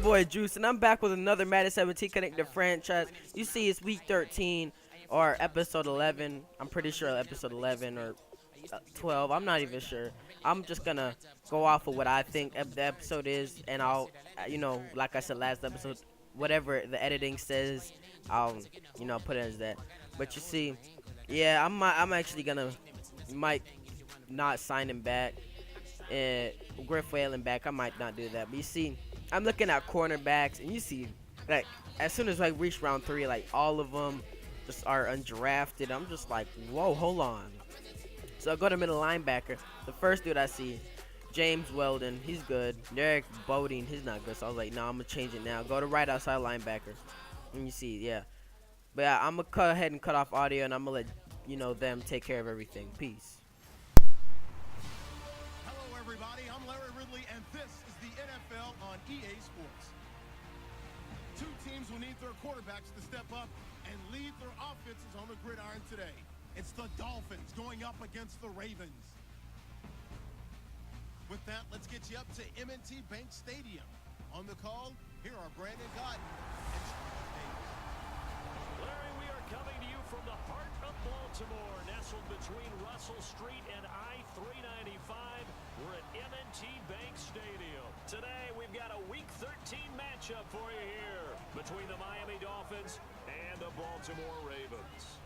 boy Juice, and I'm back with another Madden 17 Connected franchise. You see, it's week 13 or episode 11. I'm pretty sure episode 11 or 12. I'm not even sure. I'm just gonna go off of what I think the episode is, and I'll, like I said last episode, whatever the editing says, I'll, put it as that. But you see, yeah, I'm actually gonna might not sign him back. And Griff Whalen back, I might not do that. But you see, I'm looking at cornerbacks, and you see, like, as soon as I reach round 3, like, all of them just are undrafted. I'm just like, whoa, hold on. So I go to middle linebacker. The first dude I see, James Weldon, he's good. Derek Bodine, he's not good. So I was like, no, I'm going to change it now. Go to right outside linebacker. And you see, yeah. But yeah, I'm going to go ahead and cut off audio, and I'm going to let, them take care of everything. Peace. Everybody, I'm Larry Ridley, and this is the NFL on EA Sports. Two teams will need their quarterbacks to step up and lead their offenses on the gridiron today. It's the Dolphins going up against the Ravens. With that, let's get you up to M&T Bank Stadium. On the call, here are Brandon Godden and Charles Davis. Larry, we are coming to you from the heart of Baltimore, nestled between Russell Street and I-395. We're at M&T Bank Stadium. Today, we've got a Week 13 matchup for you here between the Miami Dolphins and the Baltimore Ravens.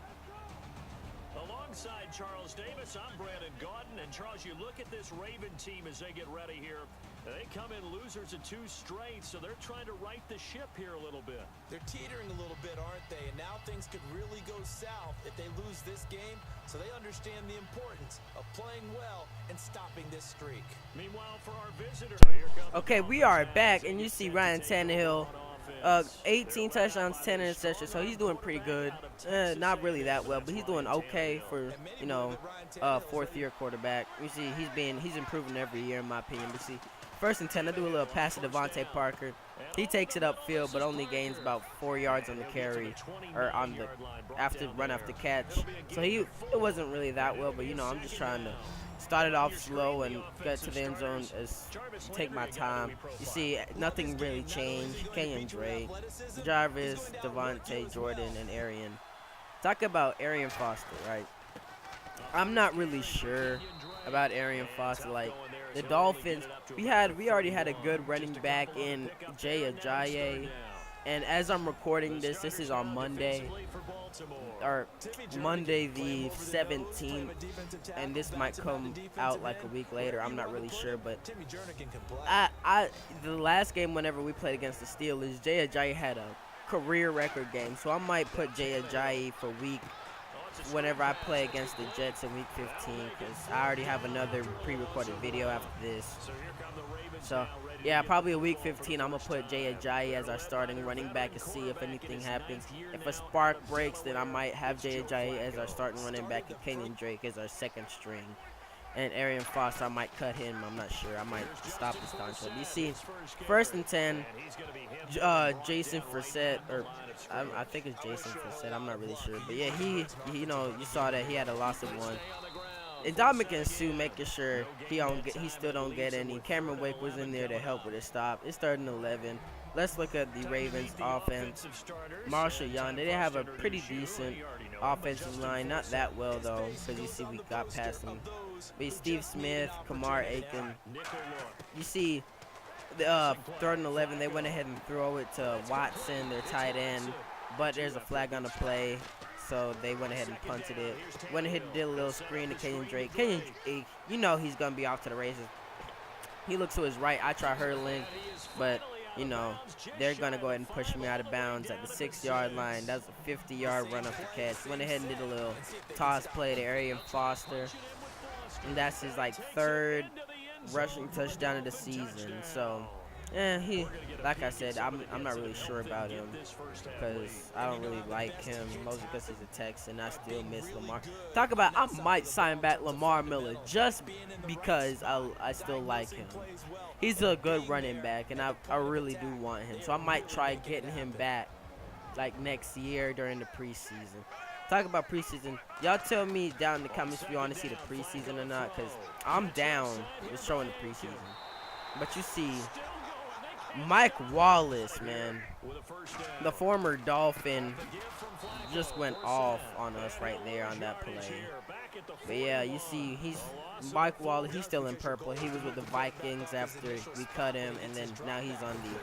Alongside Charles Davis, I'm Brandon Godden. And Charles, you look at this Raven team as they get ready here. They come in losers of 2 straight, so they're trying to right the ship here a little bit. They're teetering a little bit, aren't they? And now things could really go south if they lose this game. So they understand the importance of playing well and stopping this streak. Meanwhile, for our visitors, okay, we are back, and you see Ryan Tannehill, 18 touchdowns, 10 interceptions, so he's doing pretty good. Not really that well, but he's doing okay for, fourth-year quarterback. You see, he's improving every year in my opinion. But see, 1st and 10, I do a little pass to Devontae Parker. He takes it upfield, but only gains about 4 yards on the carry, or on the run after catch. So it wasn't really that well, but I'm just trying to start it off slow and get to the end zone, take my time. You see, nothing really changed. Kenyan Drake, Jarvis, Devontae, Jordan, and Arian. Talk about Arian Foster, right? I'm not really sure about Arian Foster. Like, the Dolphins, we already had a good running back in Jay Ajayi. And as I'm recording this is on Monday, or Monday the 17th, and this might come out like a week later. I'm not really sure, but the last game whenever we played against the Steelers, Jay Ajayi had a career record game, so I might put Jay Ajayi for whenever I play against the Jets in week 15, because I already have another pre-recorded video after this. So yeah, probably a week 15, I'm going to put Jay Ajayi as our starting running back and see if anything happens. If a spark breaks, then I might have Jay Ajayi as our starting running back and Kenyan Drake as our second string. And Arian Foster, I might cut him. I'm not sure. I might stop this contract. You see, 1st and 10, Jason Frissett, or I think it's Jason Frissett. I'm not really sure. But yeah, he you saw that he had a loss of 1. And Dominican Sue making sure he still don't get any. Cameron Wake was in there to help with his stop. It's 3rd and 11. Let's look at the Ravens offense. Marshall Young, they have a pretty decent offensive line. Not that well, though, because you see we got past them. But Steve Smith, Kamar Aiken. You see, the 3rd and 11, they went ahead and throw it to Watson, their tight end. But there's a flag on the play, so they went ahead and punted it. Went ahead and did a little screen to Kenyan Drake. Kenyan Drake, he's going to be off to the races. He looks to his right. I try hurdling, but they're going to go ahead and push me out of bounds at the 6-yard line. That's a 50-yard run up the catch. Went ahead and did a little toss play to Arian Foster. And that's his, 3rd rushing touchdown of the season. So, like I said, I'm not really sure about him because I don't really like him, mostly because he's a Texan. I still miss Lamar. Talk about, I might sign back Lamar Miller just because I still like him. He's a good running back, and I really do want him. So I might try getting him back next year during the preseason. Talk about preseason. Y'all tell me down in the comments if you want to see the preseason or not, because I'm down with showing the preseason. But you see, Mike Wallace, man, the former Dolphin, just went off on us right there on that play. But yeah, you see, Mike Wallace. He's still in purple. He was with the Vikings after we cut him, and then now he's on the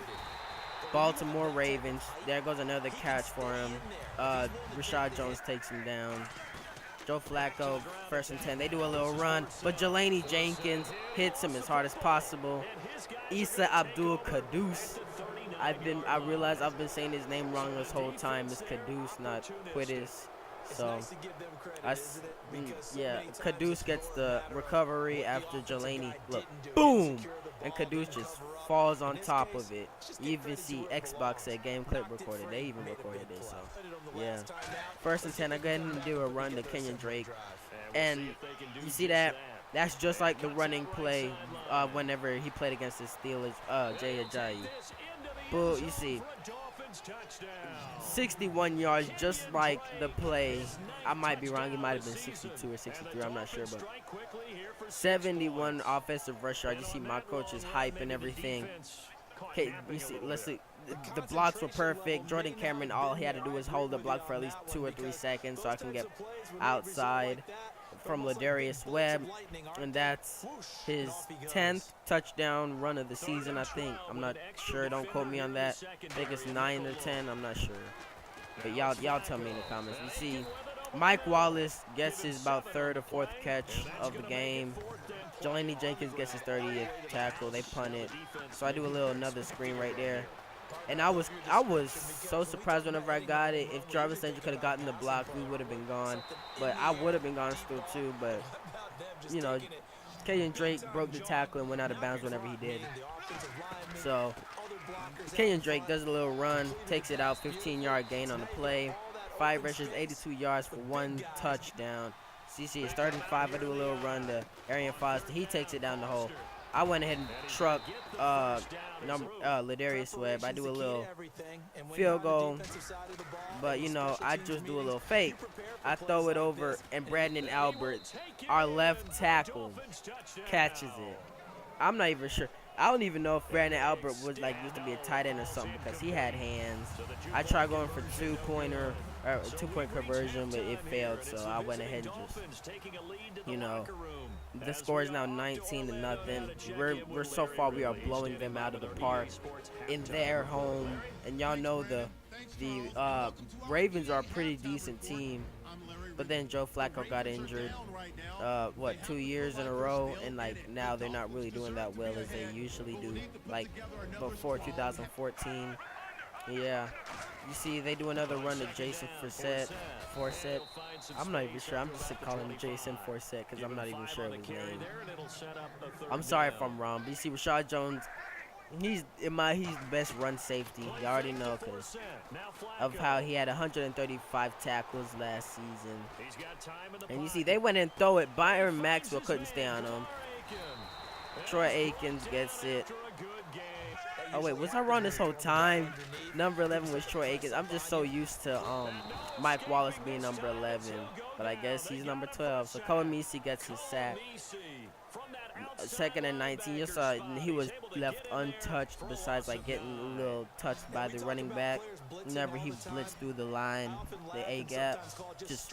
Baltimore Ravens. There goes another catch for him. Rashad Jones takes him down. Joe Flacco, 1st and 10. They do a little run, but Jelani Jenkins hits him as hard as possible. Issa Abdul Kudus. I realize I've been saying his name wrong this whole time. It's Kudus, not Quidus. So, yeah, Kudus gets the recovery after Jelani. Look, boom! And Kudus just falls on top of it. You even see Xbox said game clip recorded. They even recorded it, so, yeah. 1st and 10, I go ahead and do a run to Kenyan Drake. And you see that? That's just like the running play whenever he played against the Steelers, Jay Ajayi. But you see, 61 yards, just like the play. I might be wrong. It might have been 62 or 63. I'm not sure, but 71 offensive rush yards. You see, my coach is hype and everything. Okay, you see. Let's see. The blocks were perfect. Jordan Cameron, all he had to do was hold the block for at least 2 or 3 seconds, so I can get outside from Ladarius Webb, and that's his 10th touchdown run of the season, I think. I'm not sure. Don't quote me on that. I think it's 9 or 10. I'm not sure. But y'all tell me in the comments. You see, Mike Wallace gets his about 3rd or 4th catch of the game. Jelani Jenkins gets his 30th tackle. They punt it. So I do another screen right there. And I was so surprised whenever I got it. If Jarvis Landry could have gotten the block, we would have been gone. But I would have been gone still too. But, you know, Kenyan Drake broke the tackle and went out of bounds whenever he did. So, Kenyan Drake does a little run, takes it out, 15-yard gain on the play. 5 rushes, 82 yards for 1 touchdown. CC is 3rd and 5. I do a little run to Arian Foster. He takes it down the hole. I went ahead and trucked Ladarius Webb. I do a little field goal, but, you know, I just do a little fake. I throw it over, and Brandon Albert, our left tackle, catches it. I'm not even sure. I don't even know if Brandon Albert was like used to be a tight end or something because he had hands. I tried going for two-point conversion, but it failed, so I went ahead and just, you know, the score is now 19-0. We're so far we are blowing them out of the park in their home, and y'all know the Ravens are a pretty decent team. But then Joe Flacco got injured, 2 years in a row, and like now they're not really doing that well as they usually do, like before 2014. Yeah, you see they do another run to Jason Forsett. I'm not even sure. I'm just calling him Jason Forsett because I'm not even sure of his name. I'm sorry if I'm wrong, but you see Rashad Jones. He's the best run safety. You already know because of how he had 135 tackles last season. And you see, they went and throw it. Byron Maxwell couldn't stay on him. Troy Aikens gets it. Oh, wait, was I wrong this whole time? Number 11 was Troy Aikens. I'm just so used to Mike Wallace being number 11. But I guess he's number 12. So Cohen Messi gets his sack. 2nd and 19. You saw he was left untouched besides like getting a little touched by the running back. Whenever he blitzed through the line, the A gap, just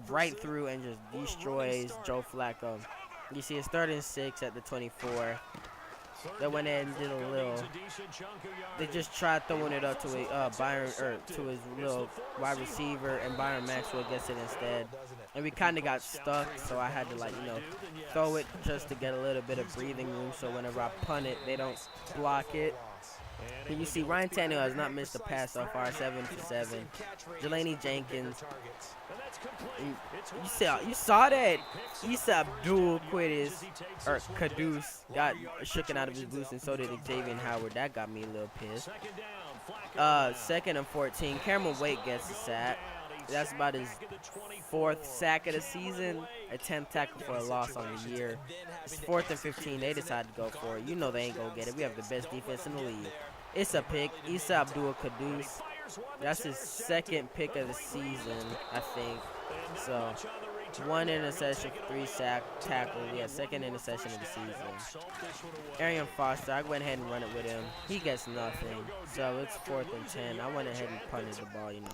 right through and just destroys Joe Flacco. You see it's 3rd and 6 at the 24. They went in and did a little. They just tried throwing it up to to his little wide receiver, and Byron Maxwell gets it instead. And we kind of got stuck, so I had to throw it just to get a little bit of breathing room. So whenever I punt it, they don't block it. And you see Ryan Tannehill has not missed a pass so far, 7 for 7. Jelani Jenkins. You saw that Issa Abdul Kudus got shooken out of his boots, and so did Xavier Howard. That got me a little pissed. 2nd and 14. Cameron Wake gets a sack. That's about his 4th sack of the season. A 10th tackle for a loss on the year. It's 4th and 15. They decided to go for it. You know they ain't gonna get it. We have the best defense in the league. It's a pick. Issa Abdul Kudus. That's his 2nd pick of the season, I think. So 1 interception, 3 sack tackles. Yeah, second interception of the season. Arian Foster, I went ahead and run it with him. He gets nothing. So it's 4th and 10. I went ahead and punted the ball, you know.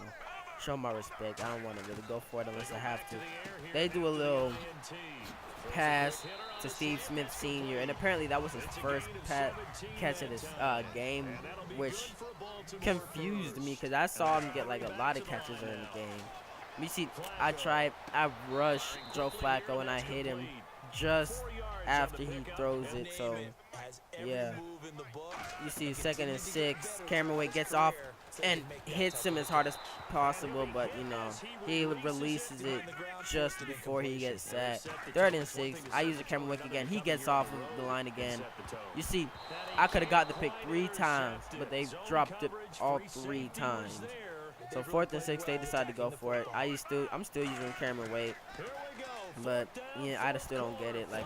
Show my respect. I don't want to really go for it unless I have to. They do a little pass to Steve Smith Sr. and apparently that was his first catch of this game, which confused me because I saw him get like a lot of catches during the game. You see, I rushed Joe Flacco and I hit him just after he throws it. So yeah, you see 2nd and 6. Cameron Wake gets off and hits him as hard as possible, but you know, he releases it just before he gets sacked. 3rd and 6. I use the Cameron Wake again. He gets off of the line again. You see, I could have got the pick 3 times, but they dropped it all 3 times. So 4th and 6, they decided to go for it. I'm still using Cameron Wake, but yeah, I just still don't get it. Like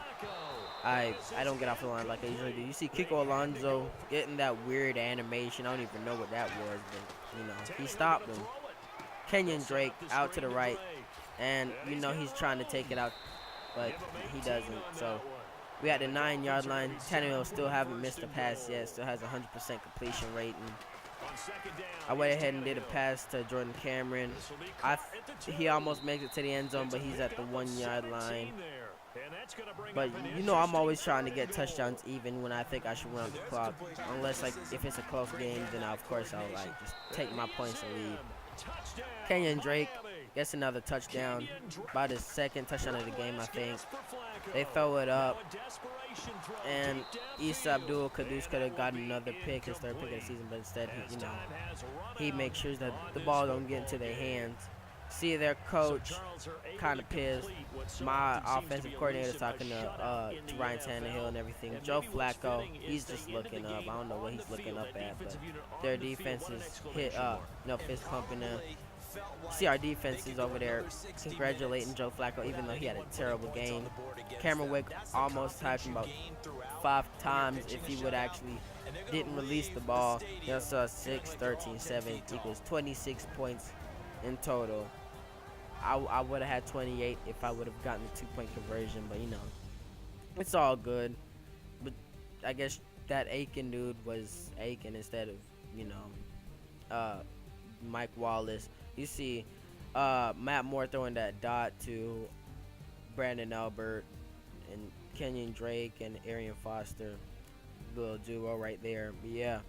I don't get off the line like I usually do. You see Kiko Alonso getting that weird animation. I don't even know what that was, but you know, he stopped him. Kenyan Drake out to the right, and you know he's trying to take it out, but he doesn't. So we at the 9-yard line. Tannehill still haven't missed a pass yet. Still has 100% completion rate. And I went ahead and did a pass to Jordan Cameron. He almost makes it to the end zone, but he's at the 1-yard line. But you know I'm always trying to get touchdowns even when I think I should run up the clock. Unless like if it's a close game, then of course I'll like just take my points and leave. Kenyan Drake gets another touchdown. About his 2nd touchdown of the game, I think. They throw it up. And Issa Abdul Kadus could have gotten another pick, his 3rd pick of the season, but instead he makes sure that the ball don't get into their hands. See their coach kind of pissed. My offensive coordinator talking to Ryan Tannehill and everything. Joe Flacco, he's just looking up. I don't know what he's looking up at, but their defense is fist pumping them. See our defense is over there congratulating Joe Flacco, even though he had a terrible game. Cameron Wake almost tied him about 5 times if he would actually didn't release the ball. He also 6, 13, 7 equals 26 points in total. I would have had 28 if I would have gotten the 2-point conversion, but you know, it's all good. But I guess that Aiken dude was Aiken instead of, you know, Mike Wallace. You see Matt Moore throwing that dot to Brandon Albert and Kenyan Drake and Arian Foster. Little duo right there. But yeah.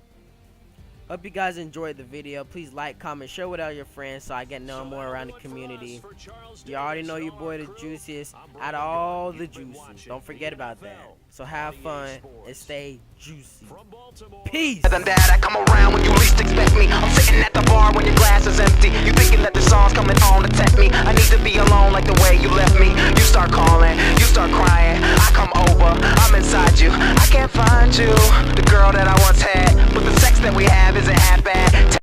Hope you guys enjoyed the video. Please like, comment, share with all your friends so I get to know more around the community. You already know your boy the juiciest out of all the juices. Don't forget about that. So have fun and stay juicy. Peace. Than that, I come around when you least expect me. I'm sitting at the bar when your glass is empty. You thinking that the song's coming on to tempt me. I need to be alone like the way you left me. You start calling, you start crying. I come over, I'm inside you. I can't find you.